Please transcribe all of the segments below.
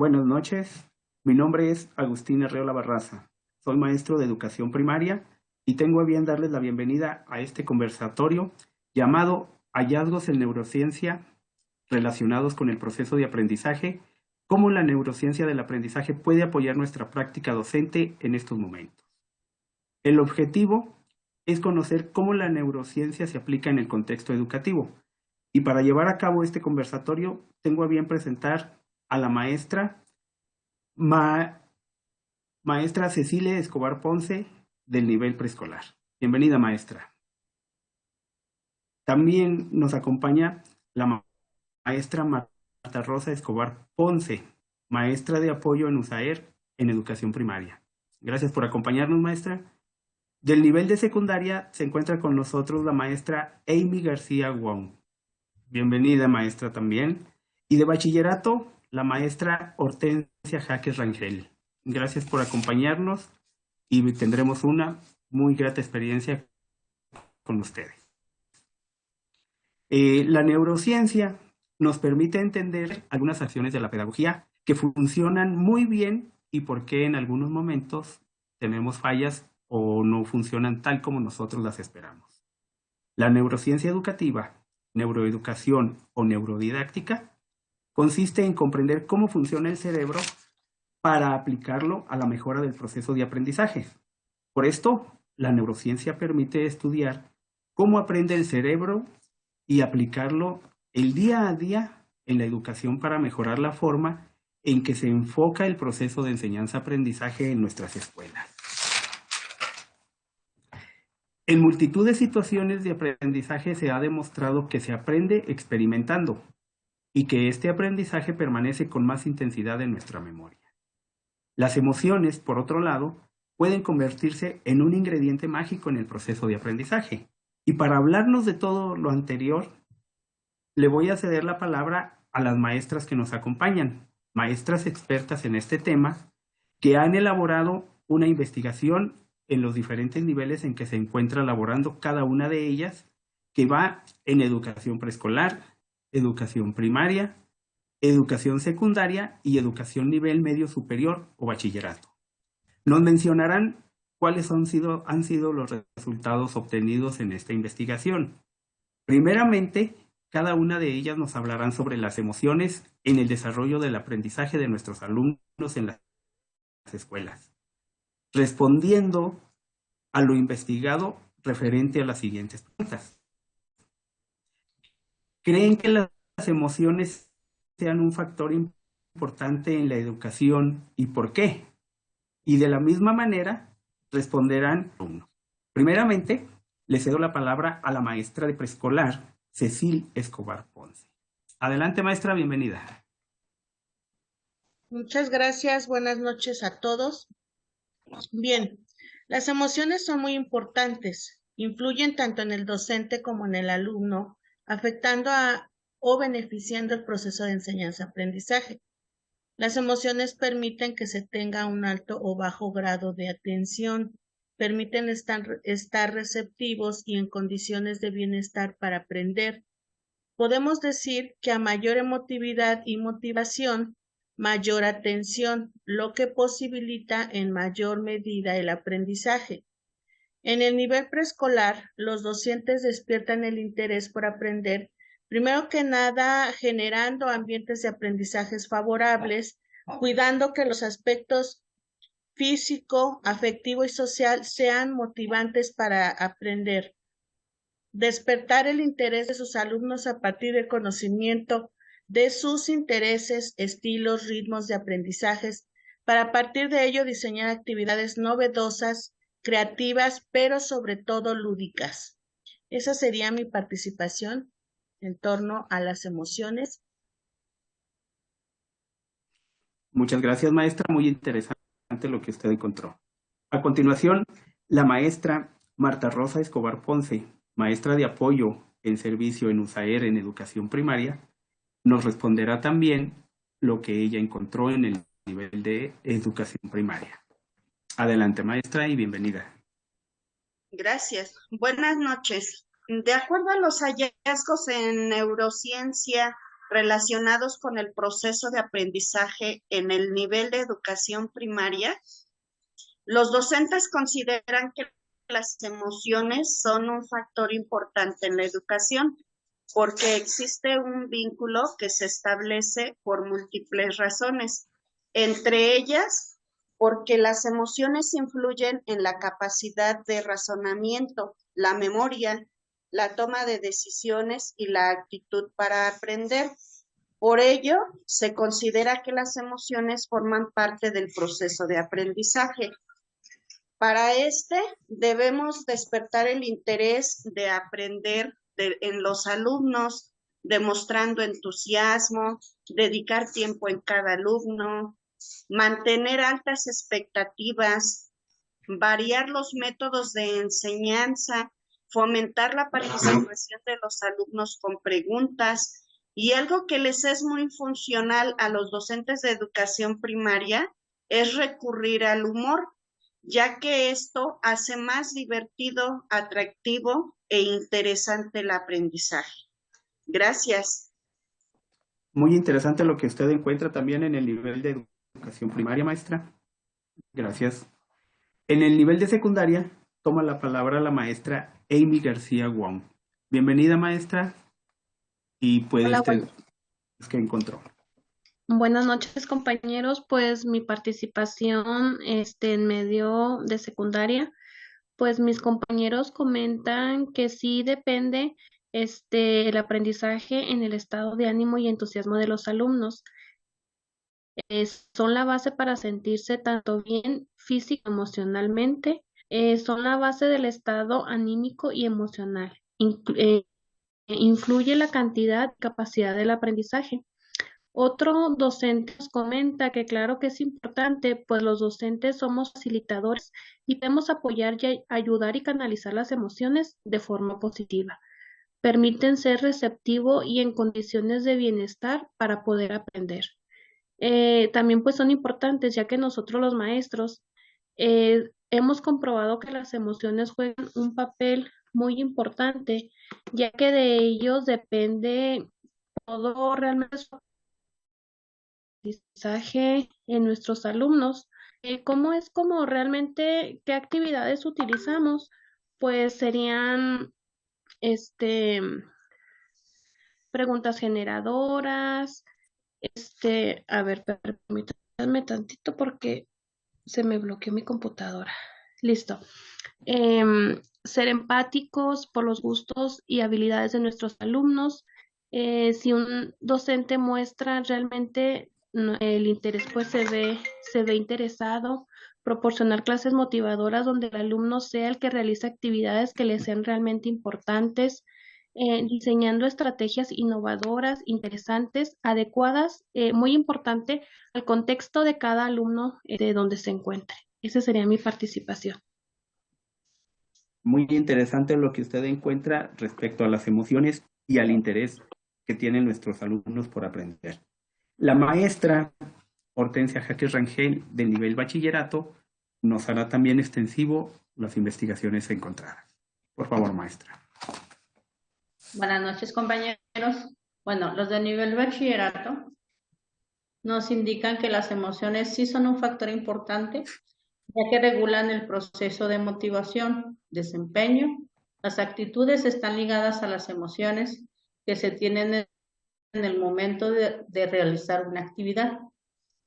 Buenas noches, mi nombre es Agustín Arreola Barraza. Soy maestro de educación primaria y tengo a bien darles la bienvenida a este conversatorio llamado Hallazgos en Neurociencia relacionados con el proceso de aprendizaje, cómo la neurociencia del aprendizaje puede apoyar nuestra práctica docente en estos momentos. El objetivo es conocer cómo la neurociencia se aplica en el contexto educativo. Y para llevar a cabo este conversatorio, tengo a bien presentar a la maestra Cecilia Escobar Ponce, del nivel preescolar. Bienvenida, maestra. También nos acompaña la maestra Marta Rosa Escobar Ponce, maestra de apoyo en USAER en educación primaria. Gracias por acompañarnos, maestra. Del nivel de secundaria se encuentra con nosotros la maestra Amy García Wong. Bienvenida, maestra, también. Y de bachillerato, la maestra Hortensia Jaques Rangel. Gracias por acompañarnos y tendremos una muy grata experiencia con ustedes. La neurociencia nos permite entender algunas acciones de la pedagogía que funcionan muy bien y por qué en algunos momentos tenemos fallas o no funcionan tal como nosotros las esperamos. La neurociencia educativa, neuroeducación o neurodidáctica consiste en comprender cómo funciona el cerebro para aplicarlo a la mejora del proceso de aprendizaje. Por esto, la neurociencia permite estudiar cómo aprende el cerebro y aplicarlo el día a día en la educación para mejorar la forma en que se enfoca el proceso de enseñanza-aprendizaje en nuestras escuelas. En multitud de situaciones de aprendizaje se ha demostrado que se aprende experimentando y que este aprendizaje permanece con más intensidad en nuestra memoria. Las emociones, por otro lado, pueden convertirse en un ingrediente mágico en el proceso de aprendizaje. Y para hablarnos de todo lo anterior, le voy a ceder la palabra a las maestras que nos acompañan, maestras expertas en este tema, que han elaborado una investigación en los diferentes niveles en que se encuentra laborando cada una de ellas, que va en educación preescolar, educación primaria, educación secundaria y educación nivel medio superior o bachillerato. Nos mencionarán cuáles han sido los resultados obtenidos en esta investigación. Primeramente, cada una de ellas nos hablarán sobre las emociones en el desarrollo del aprendizaje de nuestros alumnos en las escuelas, respondiendo a lo investigado referente a las siguientes preguntas. ¿Creen que las emociones sean un factor importante en la educación y por qué? Y de la misma manera responderán uno. Primeramente, le cedo la palabra a la maestra de preescolar, Cecilia Escobar Ponce. Adelante, maestra, bienvenida. Muchas gracias, buenas noches a todos. Bien, las emociones son muy importantes, influyen tanto en el docente como en el alumno, afectando o beneficiando el proceso de enseñanza-aprendizaje. Las emociones permiten que se tenga un alto o bajo grado de atención, permiten estar receptivos y en condiciones de bienestar para aprender. Podemos decir que a mayor emotividad y motivación, mayor atención, lo que posibilita en mayor medida el aprendizaje. En el nivel preescolar, los docentes despiertan el interés por aprender, primero que nada generando ambientes de aprendizajes favorables, cuidando que los aspectos físico, afectivo y social sean motivantes para aprender. Despertar el interés de sus alumnos a partir del conocimiento de sus intereses, estilos, ritmos de aprendizajes, para a partir de ello diseñar actividades novedosas, creativas, pero sobre todo lúdicas. Esa sería mi participación en torno a las emociones. Muchas gracias, maestra. Muy interesante lo que usted encontró. A continuación, la maestra Marta Rosa Escobar Ponce, maestra de apoyo en servicio en USAER en educación primaria, nos responderá también lo que ella encontró en el nivel de educación primaria. Adelante, maestra, y bienvenida. Gracias. Buenas noches. De acuerdo a los hallazgos en neurociencia relacionados con el proceso de aprendizaje en el nivel de educación primaria, los docentes consideran que las emociones son un factor importante en la educación porque existe un vínculo que se establece por múltiples razones, entre ellas porque las emociones influyen en la capacidad de razonamiento, la memoria, la toma de decisiones y la actitud para aprender. Por ello, se considera que las emociones forman parte del proceso de aprendizaje. Para debemos despertar el interés de aprender en los alumnos, demostrando entusiasmo, dedicar tiempo en cada alumno, mantener altas expectativas, variar los métodos de enseñanza, fomentar la participación de los alumnos con preguntas y algo que les es muy funcional a los docentes de educación primaria es recurrir al humor, ya que esto hace más divertido, atractivo e interesante el aprendizaje. Gracias. Muy interesante lo que usted encuentra también en el nivel de educación primaria, maestra. Gracias. En el nivel de secundaria, toma la palabra la maestra Amy García Wong. Bienvenida, maestra. Y puede Hola, usted, es que encontró. buenas noches, compañeros. Pues mi participación en medio de secundaria, pues mis compañeros comentan que sí depende el aprendizaje en el estado de ánimo y entusiasmo de los alumnos. Son la base para sentirse tanto bien físico y emocionalmente. Son la base del estado anímico y emocional. Influye la cantidad y capacidad del aprendizaje. Otro docente nos comenta que claro que es importante, pues los docentes somos facilitadores y podemos apoyar y ayudar y canalizar las emociones de forma positiva. Permiten ser receptivo y en condiciones de bienestar para poder aprender. También pues son importantes, ya que nosotros los maestros hemos comprobado que las emociones juegan un papel muy importante, ya que de ellos depende todo realmente su aprendizaje en nuestros alumnos. ¿Cómo es como realmente qué actividades utilizamos? Pues serían preguntas generadoras. A ver, permítanme tantito porque se me bloqueó mi computadora. Listo. Ser empáticos por los gustos y habilidades de nuestros alumnos. Si un docente muestra realmente el interés, pues se ve interesado. Proporcionar clases motivadoras donde el alumno sea el que realiza actividades que le sean realmente importantes. Diseñando estrategias innovadoras, interesantes, adecuadas, muy importante al contexto de cada alumno de donde se encuentre. Esa sería mi participación. Muy interesante lo que usted encuentra respecto a las emociones y al interés que tienen nuestros alumnos por aprender. La maestra Hortensia Jaques Rangel, del nivel bachillerato, nos hará también extensivo las investigaciones encontradas. Por favor, maestra. Buenas noches, compañeros. Bueno, los de nivel bachillerato nos indican que las emociones sí son un factor importante, ya que regulan el proceso de motivación, desempeño. Las actitudes están ligadas a las emociones que se tienen en el momento de realizar una actividad.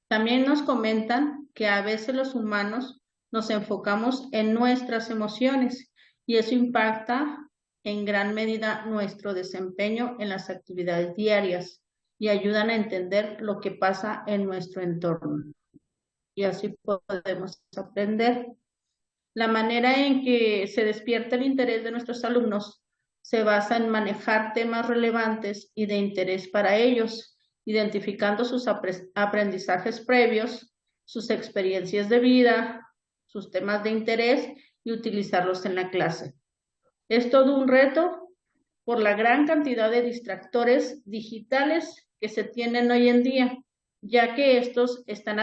También nos comentan que a veces los humanos nos enfocamos en nuestras emociones y eso impacta en gran medida nuestro desempeño en las actividades diarias y ayudan a entender lo que pasa en nuestro entorno. Y así podemos aprender. La manera en que se despierta el interés de nuestros alumnos se basa en manejar temas relevantes y de interés para ellos, identificando sus aprendizajes previos, sus experiencias de vida, sus temas de interés y utilizarlos en la clase. Es todo un reto por la gran cantidad de distractores digitales que se tienen hoy en día, ya que estos están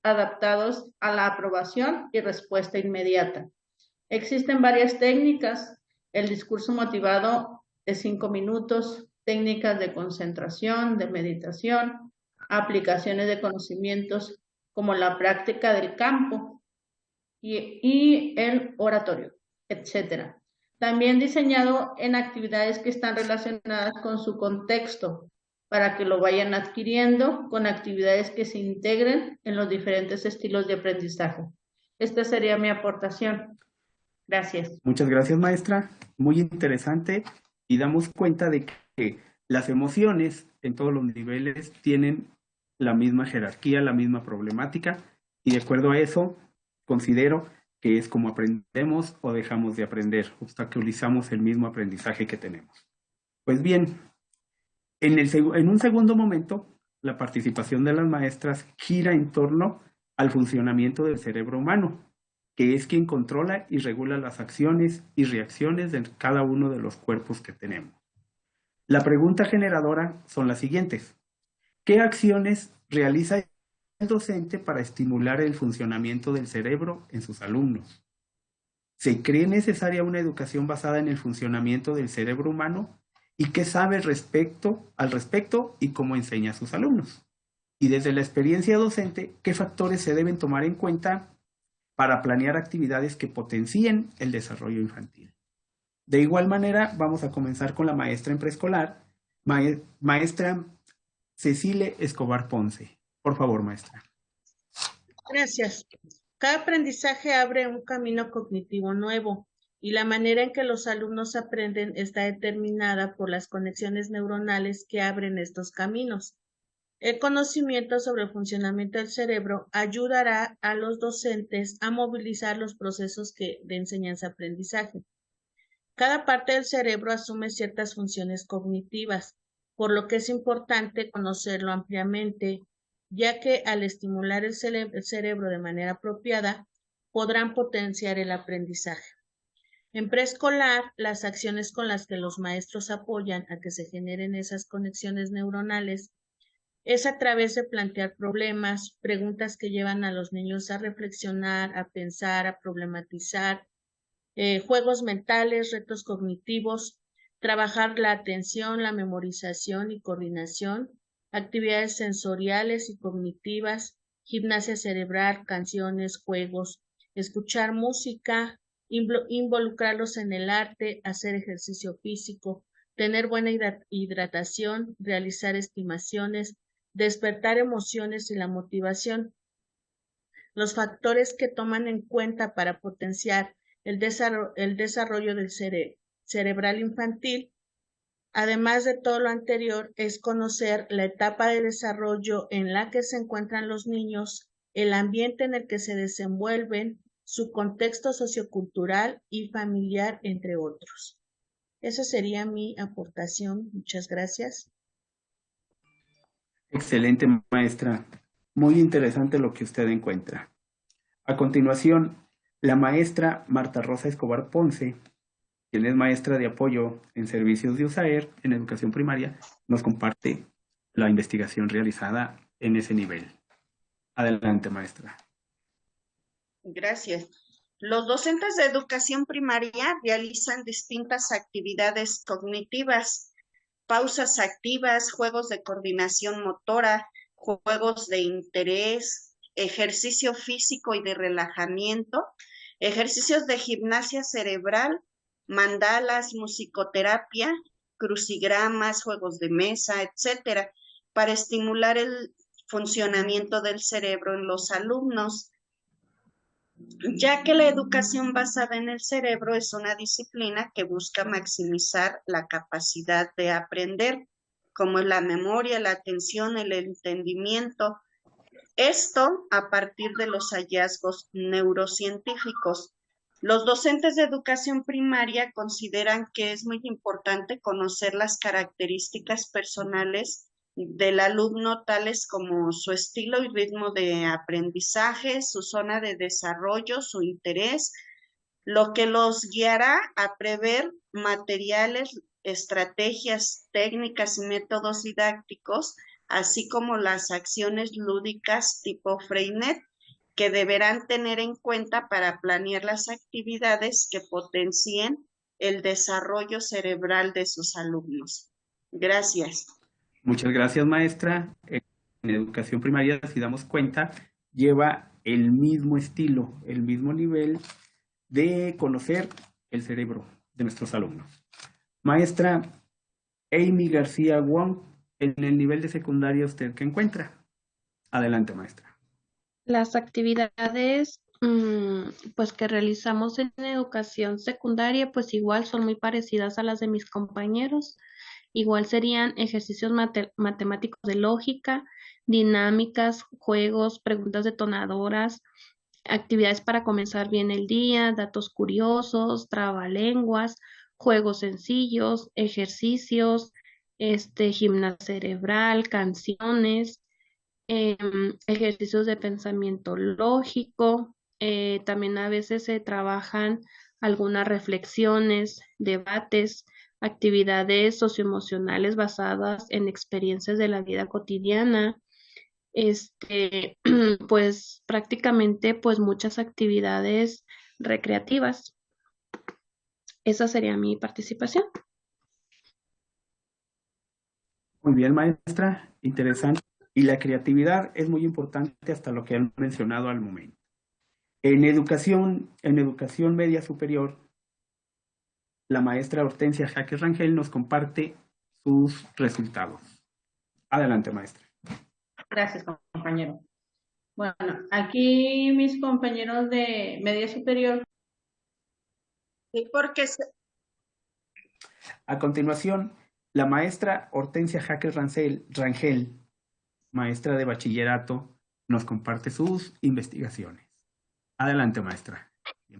adaptados a la aprobación y respuesta inmediata. Existen varias técnicas, el discurso motivado de 5 minutos, técnicas de concentración, de meditación, aplicaciones de conocimientos como la práctica del campo y el oratorio, etcétera. También diseñado en actividades que están relacionadas con su contexto, para que lo vayan adquiriendo con actividades que se integren en los diferentes estilos de aprendizaje. Esta sería mi aportación. Gracias. Muchas gracias, maestra. Muy interesante, y damos cuenta de que las emociones en todos los niveles tienen la misma jerarquía, la misma problemática, y de acuerdo a eso considero que es como aprendemos o dejamos de aprender, obstaculizamos el mismo aprendizaje que tenemos. Pues bien, en un segundo momento, la participación de las maestras gira en torno al funcionamiento del cerebro humano, que es quien controla y regula las acciones y reacciones de cada uno de los cuerpos que tenemos. La pregunta generadora son las siguientes. ¿Qué acciones realiza el docente para estimular el funcionamiento del cerebro en sus alumnos? ¿Se cree necesaria una educación basada en el funcionamiento del cerebro humano? ¿Y qué sabe al respecto y cómo enseña a sus alumnos? Y desde la experiencia docente, ¿qué factores se deben tomar en cuenta para planear actividades que potencien el desarrollo infantil? De igual manera, vamos a comenzar con la maestra en preescolar, maestra Cecile Escobar Ponce. Por favor, maestra. Gracias. Cada aprendizaje abre un camino cognitivo nuevo y la manera en que los alumnos aprenden está determinada por las conexiones neuronales que abren estos caminos. El conocimiento sobre el funcionamiento del cerebro ayudará a los docentes a movilizar los procesos de enseñanza-aprendizaje. Cada parte del cerebro asume ciertas funciones cognitivas, por lo que es importante conocerlo ampliamente, ya que al estimular el cerebro de manera apropiada, podrán potenciar el aprendizaje. En preescolar, las acciones con las que los maestros apoyan a que se generen esas conexiones neuronales es a través de plantear problemas, preguntas que llevan a los niños a reflexionar, a pensar, a problematizar, juegos mentales, retos cognitivos, trabajar la atención, la memorización y coordinación, actividades sensoriales y cognitivas, gimnasia cerebral, canciones, juegos, escuchar música, involucrarlos en el arte, hacer ejercicio físico, tener buena hidratación, realizar estimaciones, despertar emociones y la motivación. Los factores que toman en cuenta para potenciar el desarrollo del cerebral infantil, además de todo lo anterior, es conocer la etapa de desarrollo en la que se encuentran los niños, el ambiente en el que se desenvuelven, su contexto sociocultural y familiar, entre otros. Esa sería mi aportación. Muchas gracias. Excelente, maestra. Muy interesante lo que usted encuentra. A continuación, la maestra Marta Rosa Escobar Ponce, quien es maestra de apoyo en servicios de USAER en educación primaria, nos comparte la investigación realizada en ese nivel. Adelante, maestra. Gracias. Los docentes de educación primaria realizan distintas actividades cognitivas, pausas activas, juegos de coordinación motora, juegos de interés, ejercicio físico y de relajamiento, ejercicios de gimnasia cerebral, mandalas, musicoterapia, crucigramas, juegos de mesa, etcétera, para estimular el funcionamiento del cerebro en los alumnos, ya que la educación basada en el cerebro es una disciplina que busca maximizar la capacidad de aprender, como la memoria, la atención, el entendimiento. Esto a partir de los hallazgos neurocientíficos. Los docentes de educación primaria consideran que es muy importante conocer las características personales del alumno, tales como su estilo y ritmo de aprendizaje, su zona de desarrollo, su interés, lo que los guiará a prever materiales, estrategias, técnicas y métodos didácticos, así como las acciones lúdicas tipo Freinet, que deberán tener en cuenta para planear las actividades que potencien el desarrollo cerebral de sus alumnos. Gracias. Muchas gracias, maestra. En educación primaria, si damos cuenta, lleva el mismo estilo, el mismo nivel de conocer el cerebro de nuestros alumnos. Maestra Amy García Wong, en el nivel de secundaria, ¿usted qué encuentra? Adelante, maestra. Las actividades pues que realizamos en educación secundaria pues igual son muy parecidas a las de mis compañeros. Igual serían ejercicios matemáticos de lógica, dinámicas, juegos, preguntas detonadoras, actividades para comenzar bien el día, datos curiosos, trabalenguas, juegos sencillos, ejercicios, gimnasia cerebral, canciones, ejercicios de pensamiento lógico. También a veces se trabajan algunas reflexiones, debates, actividades socioemocionales basadas en experiencias de la vida cotidiana. Pues prácticamente pues muchas actividades recreativas. Esa sería mi participación. Muy bien, maestra. Interesante. Y la creatividad es muy importante hasta lo que han mencionado al momento. En educación media superior, la maestra Hortensia Jaques Rangel nos comparte sus resultados. Adelante, maestra. Gracias, compañero. Bueno, aquí mis compañeros de media superior. Sí, porque A continuación, la maestra Hortensia Jaques Rangel, maestra de bachillerato, nos comparte sus investigaciones. Adelante, maestra.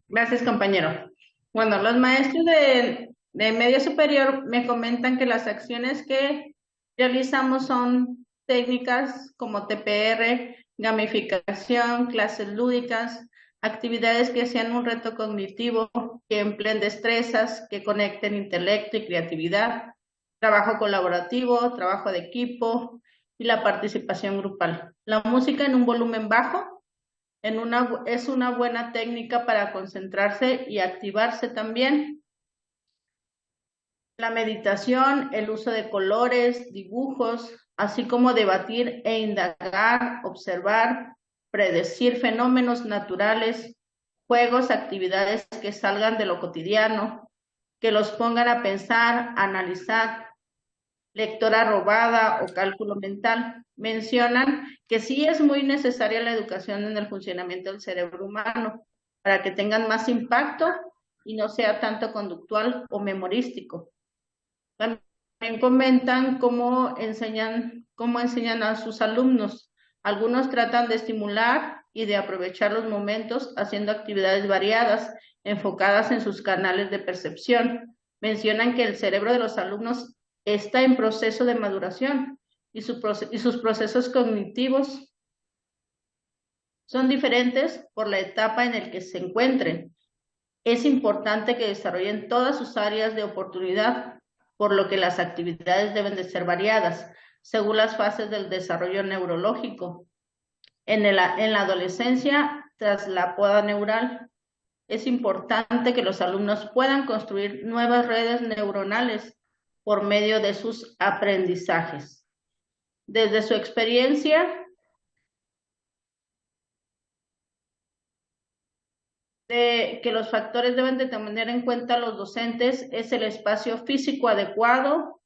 Gracias, compañero. Bueno, los maestros de media superior me comentan que las acciones que realizamos son técnicas como TPR, gamificación, clases lúdicas, actividades que sean un reto cognitivo, que empleen destrezas, que conecten intelecto y creatividad, trabajo colaborativo, trabajo de equipo y la participación grupal. La música en un volumen bajo es una buena técnica para concentrarse y activarse también. La meditación, el uso de colores, dibujos, así como debatir e indagar, observar, predecir fenómenos naturales, juegos, actividades que salgan de lo cotidiano, que los pongan a pensar, analizar, lectora robada o cálculo mental. Mencionan que sí es muy necesaria la educación en el funcionamiento del cerebro humano para que tengan más impacto y no sea tanto conductual o memorístico. También comentan cómo enseñan a sus alumnos. Algunos tratan de estimular y de aprovechar los momentos haciendo actividades variadas, enfocadas en sus canales de percepción. Mencionan que el cerebro de los alumnos está en proceso de maduración y sus procesos cognitivos son diferentes por la etapa en la que se encuentren. Es importante que desarrollen todas sus áreas de oportunidad, por lo que las actividades deben de ser variadas, según las fases del desarrollo neurológico. En la adolescencia, tras la poda neural, es importante que los alumnos puedan construir nuevas redes neuronales por medio de sus aprendizajes. Desde su experiencia, que los factores deben de tener en cuenta los docentes es el espacio físico adecuado,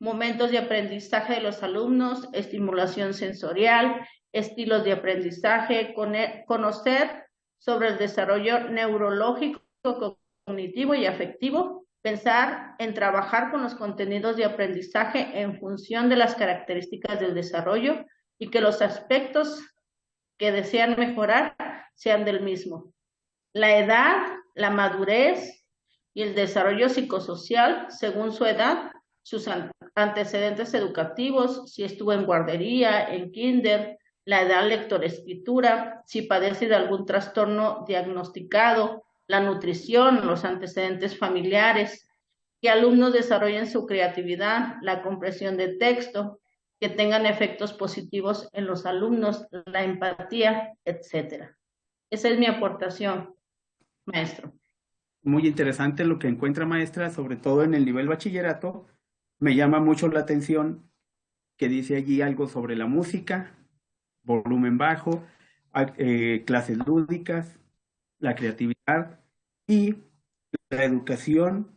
momentos de aprendizaje de los alumnos, estimulación sensorial, estilos de aprendizaje, conocer sobre el desarrollo neurológico, cognitivo y afectivo, pensar en trabajar con los contenidos de aprendizaje en función de las características del desarrollo y que los aspectos que desean mejorar sean del mismo. La edad, la madurez y el desarrollo psicosocial según su edad, sus antecedentes educativos, si estuvo en guardería, en kinder, la edad lectoescritura, si padece de algún trastorno diagnosticado, la nutrición, los antecedentes familiares, que alumnos desarrollen su creatividad, la comprensión de texto, que tengan efectos positivos en los alumnos, la empatía, etcétera. Esa es mi aportación, maestro. Muy interesante lo que encuentra, maestra, sobre todo en el nivel bachillerato, Me llama mucho la atención que dice allí algo sobre la música, volumen bajo, clases lúdicas, la creatividad y la educación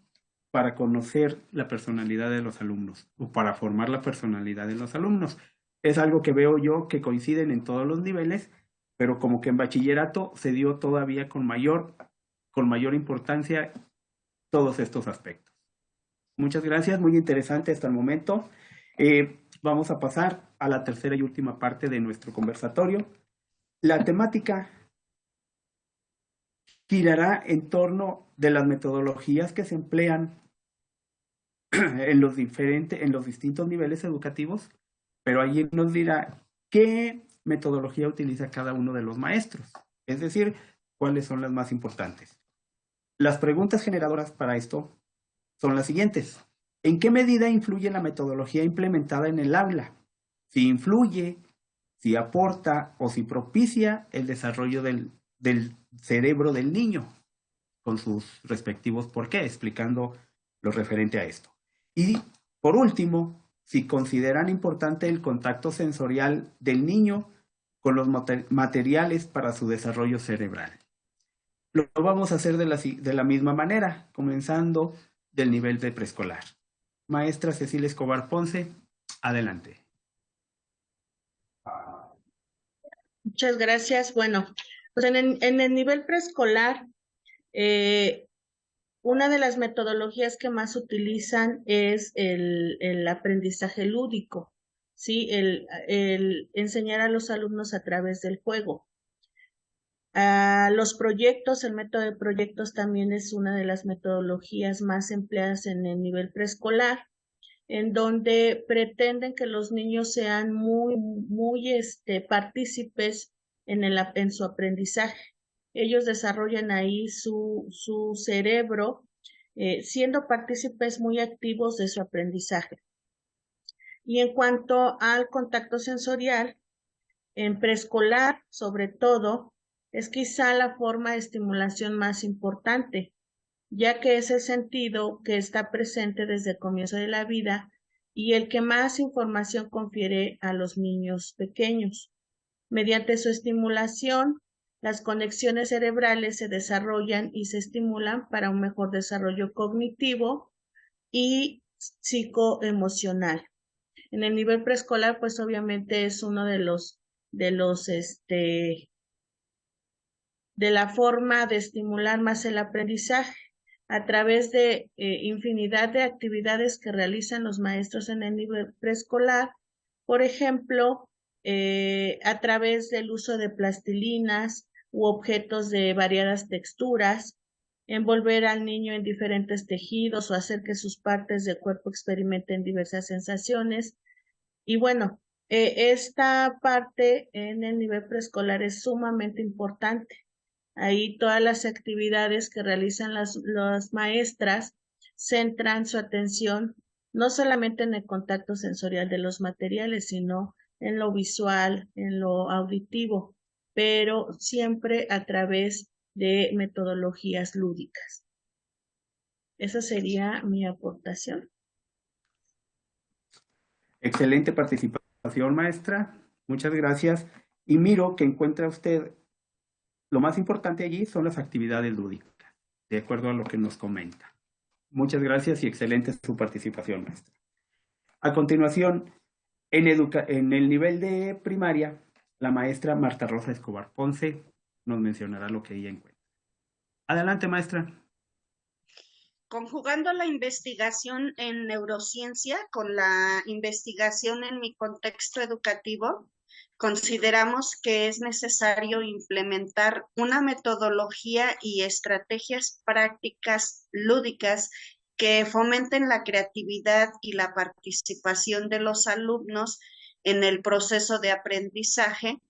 para conocer la personalidad de los alumnos o para formar la personalidad de los alumnos. Es algo que veo yo que coinciden en todos los niveles, pero como que en bachillerato se dio todavía con mayor importancia todos estos aspectos. Muchas gracias, muy interesante hasta el momento. Vamos a pasar a la tercera y última parte de nuestro conversatorio. La temática girará en torno de las metodologías que se emplean en los distintos niveles educativos, pero allí nos dirá qué metodología utiliza cada uno de los maestros, es decir, cuáles son las más importantes. Las preguntas generadoras para esto son las siguientes. ¿En qué medida influye la metodología implementada en el aula? Si influye, si aporta o si propicia el desarrollo del cerebro del niño, con sus respectivos por qué, explicando lo referente a esto. Y por último, si consideran importante el contacto sensorial del niño con los materiales para su desarrollo cerebral. Lo vamos a hacer de la misma manera, comenzando del nivel de preescolar. Maestra Cecilia Escobar Ponce, adelante. Muchas gracias. Bueno, pues en el nivel preescolar, una de las metodologías que más utilizan es el aprendizaje lúdico, ¿sí? El enseñar a los alumnos a través del juego. Los proyectos, el método de proyectos también es una de las metodologías más empleadas en el nivel preescolar, en donde pretenden que los niños sean muy partícipes en su aprendizaje. Ellos desarrollan ahí su cerebro, siendo partícipes muy activos de su aprendizaje. Y en cuanto al contacto sensorial, en preescolar, sobre todo, es quizá la forma de estimulación más importante, ya que es el sentido que está presente desde el comienzo de la vida y el que más información confiere a los niños pequeños. Mediante su estimulación, las conexiones cerebrales se desarrollan y se estimulan para un mejor desarrollo cognitivo y psicoemocional. En el nivel preescolar, pues obviamente es uno de la forma de estimular más el aprendizaje a través de infinidad de actividades que realizan los maestros en el nivel preescolar, por ejemplo, a través del uso de plastilinas u objetos de variadas texturas, envolver al niño en diferentes tejidos o hacer que sus partes del cuerpo experimenten diversas sensaciones. Y bueno, esta parte en el nivel preescolar es sumamente importante. Ahí todas las actividades que realizan las maestras centran su atención no solamente en el contacto sensorial de los materiales, sino en lo visual, en lo auditivo, pero siempre a través de metodologías lúdicas. Esa sería mi aportación. Excelente participación, maestra. Muchas gracias. Y miro que encuentra usted lo más importante allí son las actividades lúdicas, de acuerdo a lo que nos comenta. Muchas gracias y excelente su participación, maestra. A continuación, en el nivel de primaria, la maestra Marta Rosa Escobar Ponce nos mencionará lo que ella encuentra. Adelante, maestra. Conjugando la investigación en neurociencia con la investigación en mi contexto educativo, consideramos que es necesario implementar una metodología y estrategias prácticas lúdicas que fomenten la creatividad y la participación de los alumnos en el proceso de aprendizaje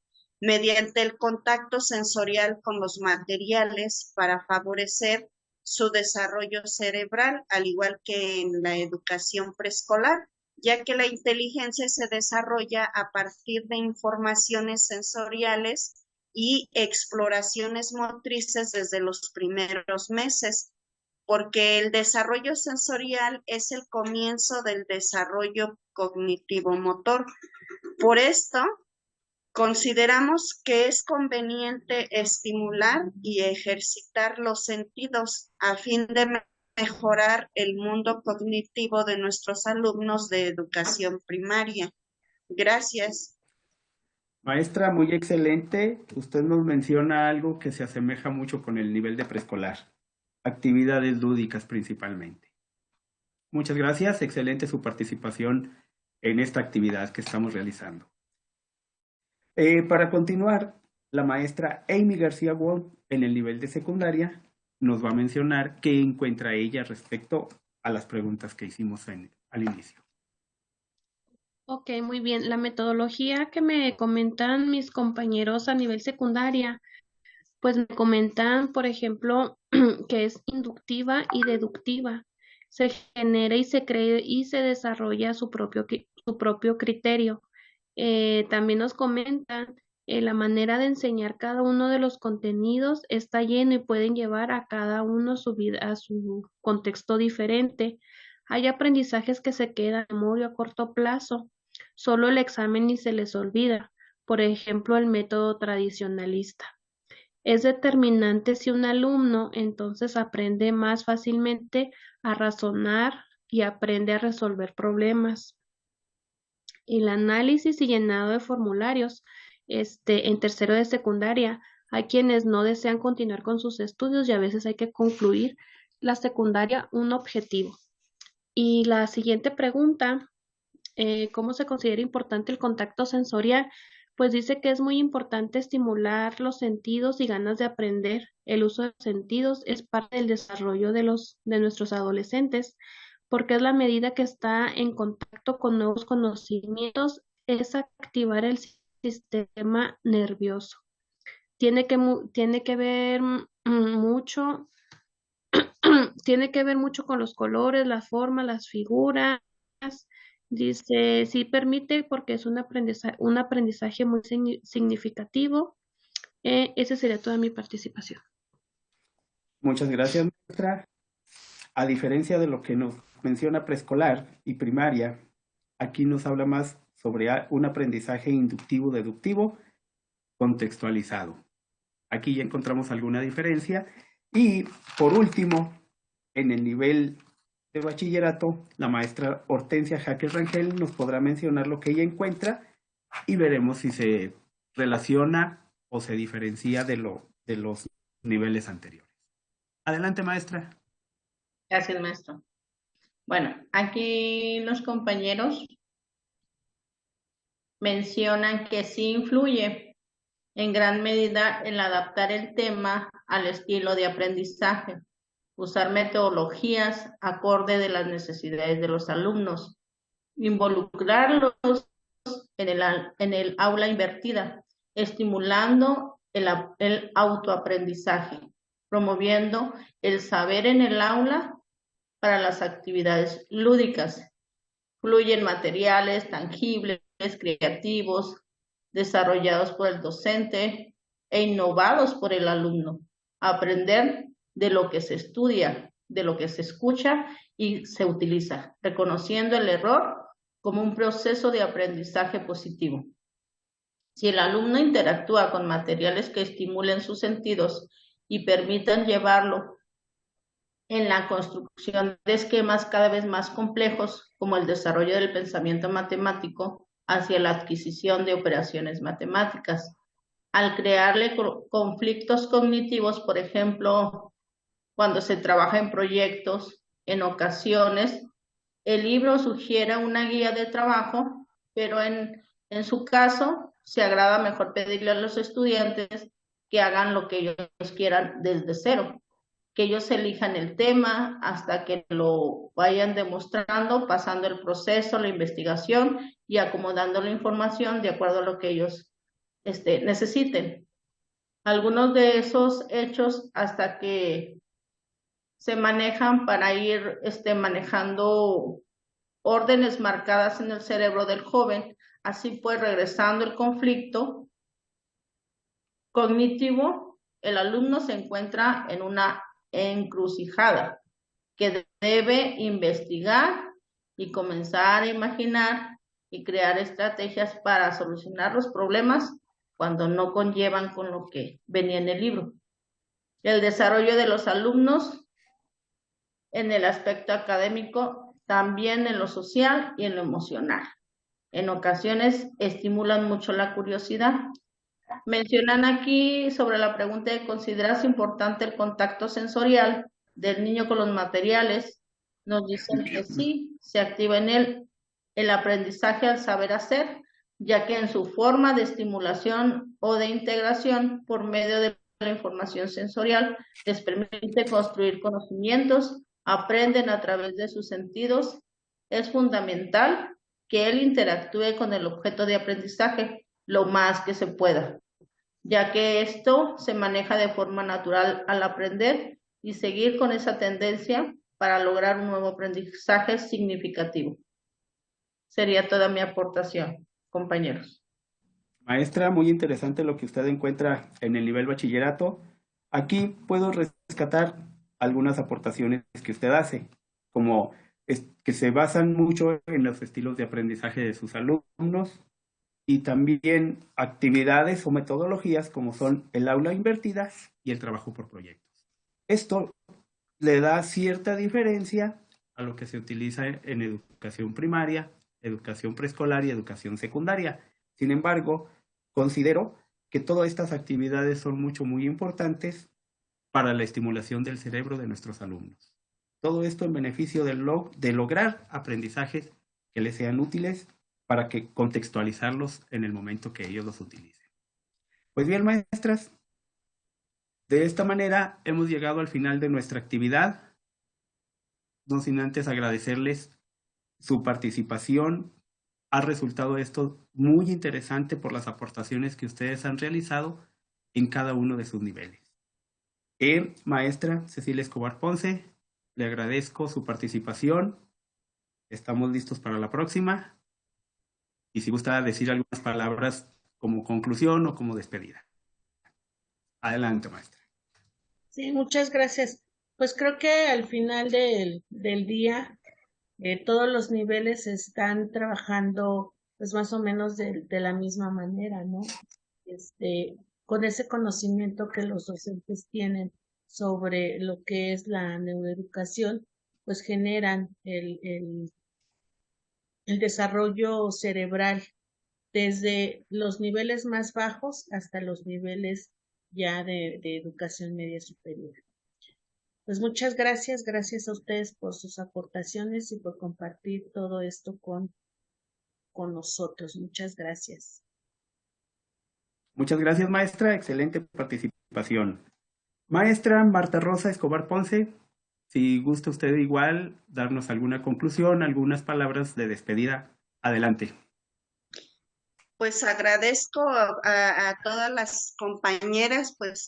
mediante el contacto sensorial con los materiales para favorecer su desarrollo cerebral, al igual que en la educación preescolar, ya que la inteligencia se desarrolla a partir de informaciones sensoriales y exploraciones motrices desde los primeros meses. porque el desarrollo sensorial es el comienzo del desarrollo cognitivo-motor. Por esto, consideramos que es conveniente estimular y ejercitar los sentidos a fin de mejorar el mundo cognitivo de nuestros alumnos de educación primaria. Gracias. Maestra, muy excelente. Usted nos menciona algo que se asemeja mucho con el nivel de preescolar. Actividades lúdicas principalmente. Muchas gracias. Excelente su participación en esta actividad que estamos realizando. Para continuar, la maestra Amy García Wong, en el nivel de secundaria, nos va a mencionar qué encuentra ella respecto a las preguntas que hicimos al inicio. Ok, muy bien. La metodología que me comentan mis compañeros a nivel secundaria, pues me comentan, por ejemplo, que es inductiva y deductiva. Se genera y se cree y se desarrolla su propio criterio. También nos comentan la manera de enseñar cada uno de los contenidos está lleno y pueden llevar a cada uno su vida, a su contexto diferente. Hay aprendizajes que se quedan en memoria a corto plazo, solo el examen y se les olvida. Por ejemplo, el método tradicionalista. Es determinante si un alumno entonces aprende más fácilmente a razonar y aprende a resolver problemas. El análisis y llenado de formularios, en tercero de secundaria, hay quienes no desean continuar con sus estudios y a veces hay que concluir la secundaria un objetivo. Y la siguiente pregunta, ¿cómo se considera importante el contacto sensorial? Pues dice que es muy importante estimular los sentidos y ganas de aprender. El uso de los sentidos es parte del desarrollo de nuestros adolescentes, porque es la medida que está en contacto con nuevos conocimientos, es activar el sistema nervioso. Tiene que ver mucho, tiene que ver mucho con los colores, la forma, las figuras. Dice, sí permite porque es un aprendizaje muy significativo. Esa sería toda mi participación. Muchas gracias, maestra. A diferencia de lo que nos menciona preescolar y primaria, aquí nos habla más sobre un aprendizaje inductivo-deductivo contextualizado. Aquí ya encontramos alguna diferencia. Y por último, en el nivel de bachillerato, la maestra Hortensia Jaques Rangel nos podrá mencionar lo que ella encuentra y veremos si se relaciona o se diferencia de los niveles anteriores. Adelante, maestra. Gracias, maestro. Bueno, aquí los compañeros mencionan que sí influye en gran medida el adaptar el tema al estilo de aprendizaje, usar metodologías acorde de las necesidades de los alumnos, involucrarlos en el aula invertida, estimulando el autoaprendizaje, promoviendo el saber en el aula para las actividades lúdicas. Fluyen materiales tangibles, creativos, desarrollados por el docente e innovados por el alumno. Aprender de lo que se estudia, de lo que se escucha y se utiliza, reconociendo el error como un proceso de aprendizaje positivo. Si el alumno interactúa con materiales que estimulen sus sentidos y permitan llevarlo en la construcción de esquemas cada vez más complejos, como el desarrollo del pensamiento matemático hacia la adquisición de operaciones matemáticas. Al crearle conflictos cognitivos, por ejemplo, cuando se trabaja en proyectos, en ocasiones, el libro sugiere una guía de trabajo, pero en su caso, se agrada mejor pedirle a los estudiantes que hagan lo que ellos quieran desde cero, que ellos elijan el tema hasta que lo vayan demostrando, pasando el proceso, la investigación y acomodando la información de acuerdo a lo que ellos necesiten. Algunos de esos hechos hasta que se manejan para ir manejando órdenes marcadas en el cerebro del joven, así pues regresando el conflicto cognitivo, el alumno se encuentra en una encrucijada que debe investigar y comenzar a imaginar y crear estrategias para solucionar los problemas cuando no conllevan con lo que venía en el libro. El desarrollo de los alumnos en el aspecto académico, también en lo social y en lo emocional. En ocasiones estimulan mucho la curiosidad. Mencionan aquí sobre la pregunta de ¿consideras importante el contacto sensorial del niño con los materiales? Nos dicen que sí, se activa en él el aprendizaje al saber hacer, ya que en su forma de estimulación o de integración por medio de la información sensorial les permite construir conocimientos, aprenden a través de sus sentidos. Es fundamental que él interactúe con el objeto de aprendizaje lo más que se pueda, ya que esto se maneja de forma natural al aprender y seguir con esa tendencia para lograr un nuevo aprendizaje significativo. Sería toda mi aportación, compañeros. Maestra, muy interesante lo que usted encuentra en el nivel bachillerato. Aquí puedo rescatar algunas aportaciones que usted hace, como que se basan mucho en los estilos de aprendizaje de sus alumnos y también actividades o metodologías como son el aula invertida y el trabajo por proyectos. Esto le da cierta diferencia a lo que se utiliza en educación primaria, educación preescolar y educación secundaria. Sin embargo, considero que todas estas actividades son muy importantes para la estimulación del cerebro de nuestros alumnos. Todo esto en beneficio de lograr aprendizajes que les sean útiles para que contextualizarlos en el momento que ellos los utilicen. Pues bien, maestras, de esta manera hemos llegado al final de nuestra actividad, no sin antes agradecerles su participación. Ha resultado esto muy interesante por las aportaciones que ustedes han realizado en cada uno de sus niveles. Maestra Cecilia Escobar Ponce, le agradezco su participación. Estamos listos para la próxima. Y si gusta decir algunas palabras como conclusión o como despedida. Adelante, maestra. Sí, muchas gracias. Pues creo que al final del día todos los niveles están trabajando pues más o menos de la misma manera, ¿no? Con ese conocimiento que los docentes tienen sobre lo que es la neuroeducación, pues generan el desarrollo cerebral desde los niveles más bajos hasta los niveles ya de educación media superior. Pues muchas gracias, gracias a ustedes por sus aportaciones y por compartir todo esto con nosotros. Muchas gracias. Muchas gracias, maestra. Excelente participación. Maestra Marta Rosa Escobar Ponce, si gusta usted igual darnos alguna conclusión, algunas palabras de despedida, adelante. Pues agradezco a todas las compañeras pues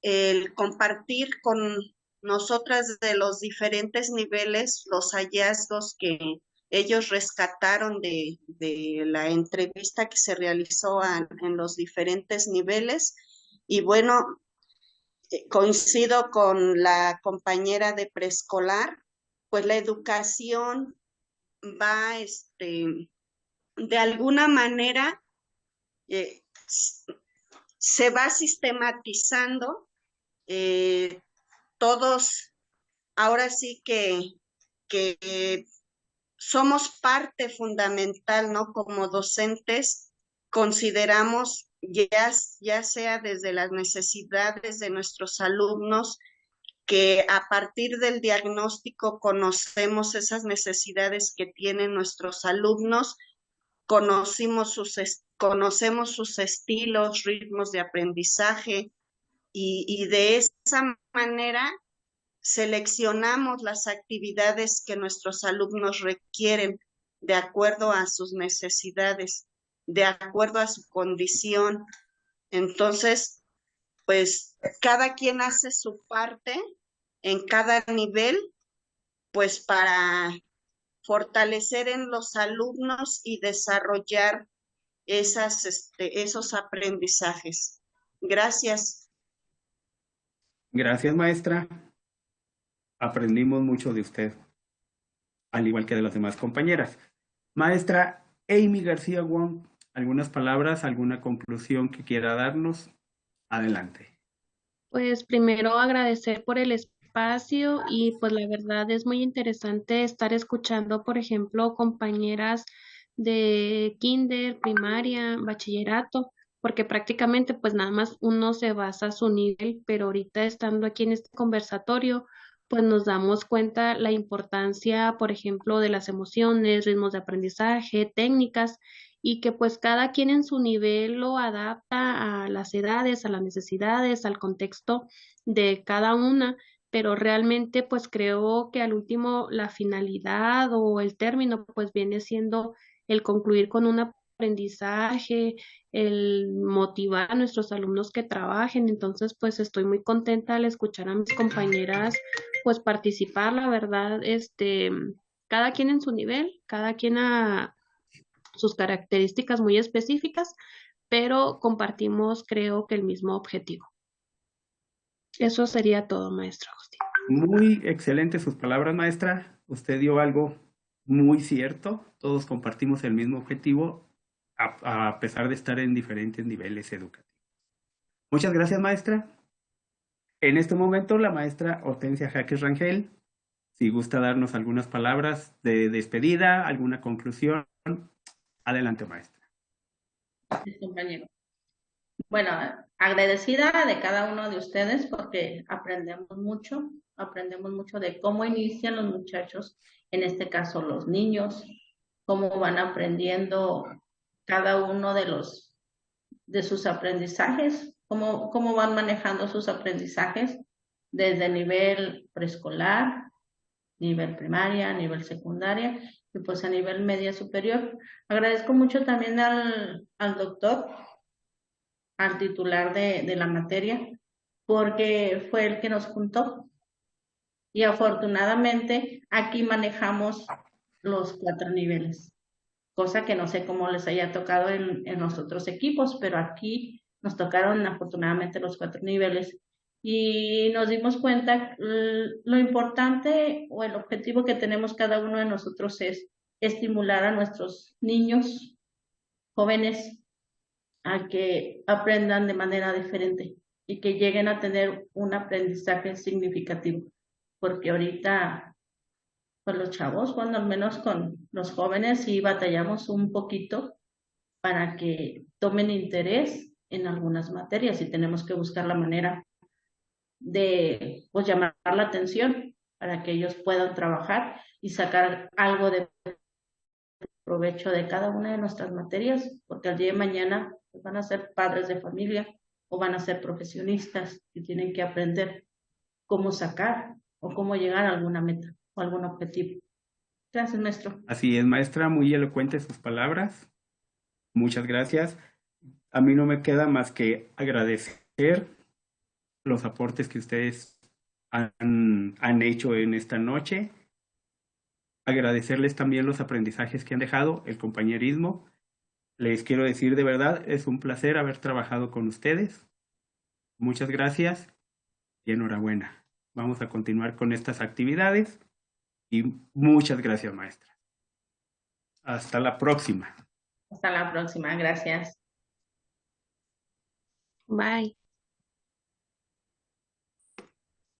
el compartir con nosotras de los diferentes niveles los hallazgos que ellos rescataron de la entrevista que se realizó en los diferentes niveles. Y bueno, coincido con la compañera de preescolar, pues la educación va, de alguna manera, se va sistematizando. Todos ahora sí que somos parte fundamental, ¿no? Como docentes consideramos, ya sea desde las necesidades de nuestros alumnos, que a partir del diagnóstico conocemos esas necesidades que tienen nuestros alumnos, conocemos sus estilos, ritmos de aprendizaje, y de esa manera seleccionamos las actividades que nuestros alumnos requieren de acuerdo a sus necesidades, de acuerdo a su condición. Entonces, pues cada quien hace su parte en cada nivel, pues para fortalecer en los alumnos y desarrollar esos aprendizajes. Gracias. Gracias, maestra. aprendimos mucho de usted, al igual que de las demás compañeras. Maestra Amy García Wong, ¿algunas palabras, alguna conclusión que quiera darnos? Adelante. Pues primero agradecer por el espacio y pues la verdad es muy interesante estar escuchando, por ejemplo, compañeras de kinder, primaria, bachillerato, porque prácticamente pues nada más uno se basa a su nivel, pero ahorita estando aquí en este conversatorio, pues nos damos cuenta la importancia, por ejemplo, de las emociones, ritmos de aprendizaje, técnicas y que pues cada quien en su nivel lo adapta a las edades, a las necesidades, al contexto de cada una, pero realmente pues creo que al último la finalidad o el término pues viene siendo el concluir con un aprendizaje, el motivar a nuestros alumnos que trabajen. Entonces pues estoy muy contenta al escuchar a mis compañeras pues participar, la verdad, cada quien en su nivel, cada quien a sus características muy específicas, pero compartimos, creo que el mismo objetivo. Eso sería todo, maestro Agustín. Muy excelente sus palabras, maestra. Usted dio algo muy cierto. Todos compartimos el mismo objetivo, a pesar de estar en diferentes niveles educativos. Muchas gracias, maestra. En este momento, la maestra Hortensia Jaques Rangel, si gusta darnos algunas palabras de despedida, alguna conclusión. Adelante, maestra. Sí, compañero. Bueno, agradecida de cada uno de ustedes porque aprendemos mucho de cómo inician los muchachos, en este caso los niños, cómo van aprendiendo cada uno de sus aprendizajes, cómo van manejando sus aprendizajes desde nivel preescolar, nivel primaria, nivel secundaria y pues a nivel media superior. Agradezco mucho también al doctor, al titular de la materia, porque fue el que nos juntó. Y afortunadamente aquí manejamos los 4 niveles, cosa que no sé cómo les haya tocado en los otros equipos, pero aquí nos tocaron afortunadamente los 4 niveles. Y nos dimos cuenta lo importante o el objetivo que tenemos cada uno de nosotros es estimular a nuestros niños, jóvenes, a que aprendan de manera diferente y que lleguen a tener un aprendizaje significativo. Porque ahorita, pues los chavos, bueno, al menos con los jóvenes, sí batallamos un poquito para que tomen interés en algunas materias y tenemos que buscar la manera de pues, llamar la atención para que ellos puedan trabajar y sacar algo de provecho de cada una de nuestras materias, porque al día de mañana pues, van a ser padres de familia o van a ser profesionistas y tienen que aprender cómo sacar o cómo llegar a alguna meta o algún objetivo. Gracias, maestro. Así es, maestra, muy elocuentes sus palabras. Muchas gracias. A mí no me queda más que agradecer los aportes que ustedes han hecho en esta noche. Agradecerles también los aprendizajes que han dejado, el compañerismo. Les quiero decir de verdad, es un placer haber trabajado con ustedes. Muchas gracias y enhorabuena. Vamos a continuar con estas actividades y muchas gracias, maestra. Hasta la próxima. Hasta la próxima. Gracias. Bye.